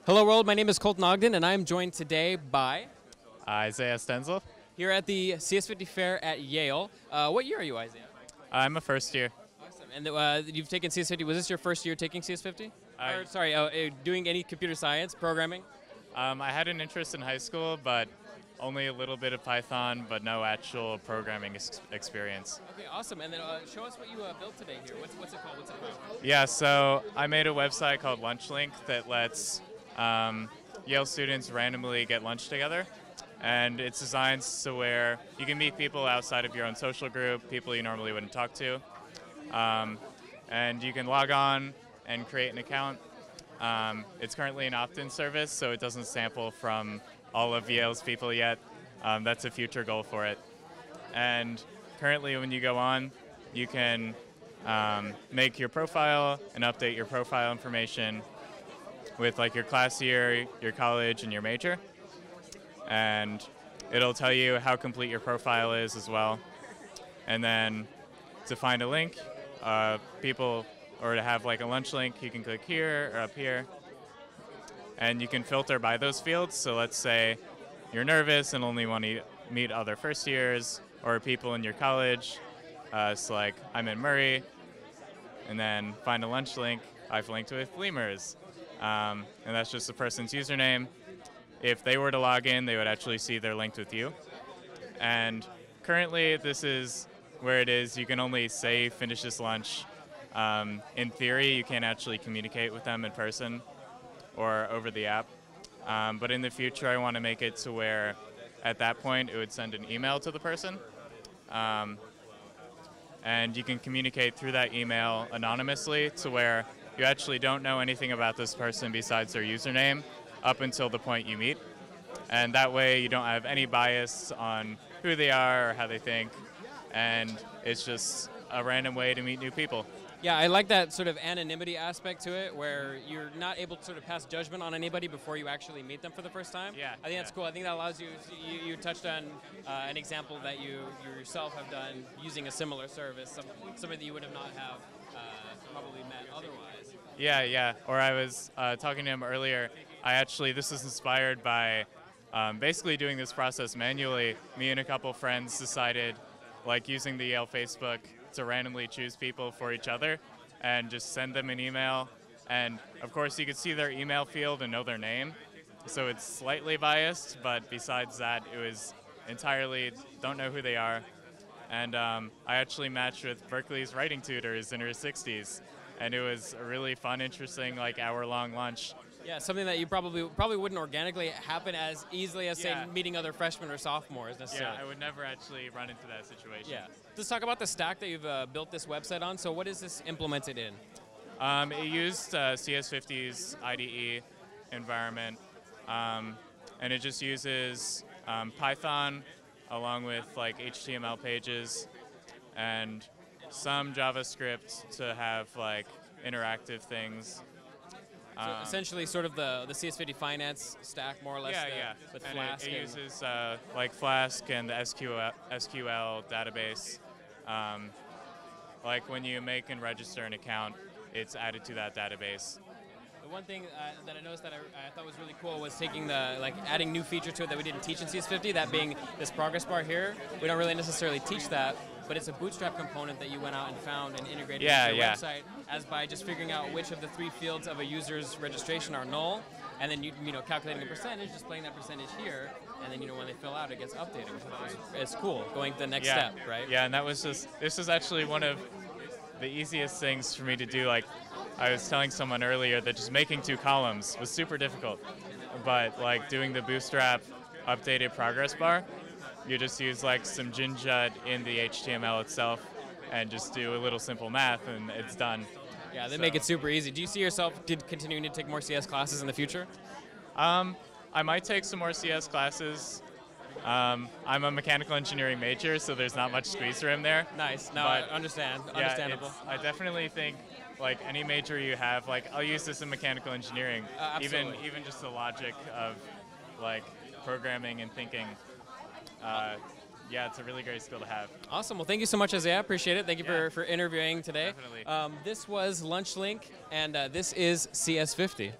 Hello world, my name is Colton Ogden and I am joined today by Isaiah Stenzel. here at the CS50 fair at Yale. What year are you, Isaiah? I'm a first year. Awesome. And you've taken CS50. Was this your first year taking CS50? Doing any computer science, programming? I had an interest in high school, but only a little bit of Python, but no actual programming experience. Okay, awesome. And then show us what you built today here. What's it called? What's it about? Yeah, so I made a website called LunchLink that lets Yale students randomly get lunch together. And it's designed so where you can meet people outside of your own social group, people you normally wouldn't talk to. And you can log on and create an account. It's currently an opt-in service, so it doesn't sample from all of Yale's people yet. That's a future goal for it. And currently when you go on, you can make your profile and update your profile information with like your class year, your college, and your major. And it'll tell you how complete your profile is as well. And then to find a link, or to have like a lunch link, you can click here or up here. And you can filter by those fields. So let's say you're nervous and only want to meet other first years or people in your college. So like I'm in Murray, and then find a lunch link. I've linked with Lemurs. And that's just the person's username. If they were to log in, they would actually see they're linked with you. And currently, this is where it is. You can only say finish this lunch. In theory, you can't actually communicate with them in person or over the app. But in the future, I want to make it to where at that point, it would send an email to the person. And you can communicate through that email anonymously to where you actually don't know anything about this person besides their username up until the point you meet. And that way you don't have any bias on who they are or how they think. And it's just a random way to meet new people. Yeah, I like that sort of anonymity aspect to it, where you're not able to sort of pass judgment on anybody before you actually meet them for the first time. Yeah, I think that's cool. I think that allows you touched on an example that you yourself have done using a similar service, somebody that you would have not have probably met otherwise. Yeah. Or I was talking to him earlier. This is inspired by basically doing this process manually. Me and a couple friends decided, like using the Yale Facebook, to randomly choose people for each other and just send them an email. And of course you could see their email field and know their name. So it's slightly biased, but besides that, it was entirely don't know who they are. And I actually matched with Berkeley's writing tutors in her 60s. And it was a really fun, interesting, like hour-long lunch. Yeah, something that you probably wouldn't organically happen as easily as, say, meeting other freshmen or sophomores necessarily. Yeah, I would never actually run into that situation. Yeah. Let's talk about the stack that you've built this website on. So what is this implemented in? It used CS50's IDE environment, and it just uses Python along with like HTML pages and some JavaScript to have like interactive things. So essentially sort of the CS50 finance stack, more or less, with and Flask. It uses like Flask and the SQL database. Like when you make and register an account, it's added to that database. The one thing that I noticed that I thought was really cool was taking adding new feature to it that we didn't teach in CS50, that being this progress bar here. We don't really necessarily teach that, but it's a bootstrap component that you went out and found and integrated into your website as by just figuring out which of the 3 fields of a user's registration are null, and then you calculating a percentage, displaying that percentage here, and then when they fill out, it gets updated. It's cool, going to the next step, right? Yeah, and this is actually one of the easiest things for me to do. Like I was telling someone earlier that just making 2 columns was super difficult, but like doing the bootstrap updated progress bar, you just use like some Jinjud in the HTML itself and just do a little simple math and it's done. Yeah, they make it super easy. Do you see yourself continuing to take more CS classes in the future? I might take some more CS classes. I'm a mechanical engineering major, so there's not much squeeze room there. Nice. No, I understand. Yeah, understandable. I definitely think like any major you have, like I'll use this in mechanical engineering. Even just the logic of like programming and thinking. Yeah, it's a really great skill to have. Awesome. Well, thank you so much, Isaiah. I appreciate it. Thank you for interviewing today. Definitely. This was LunchLink, and this is CS50.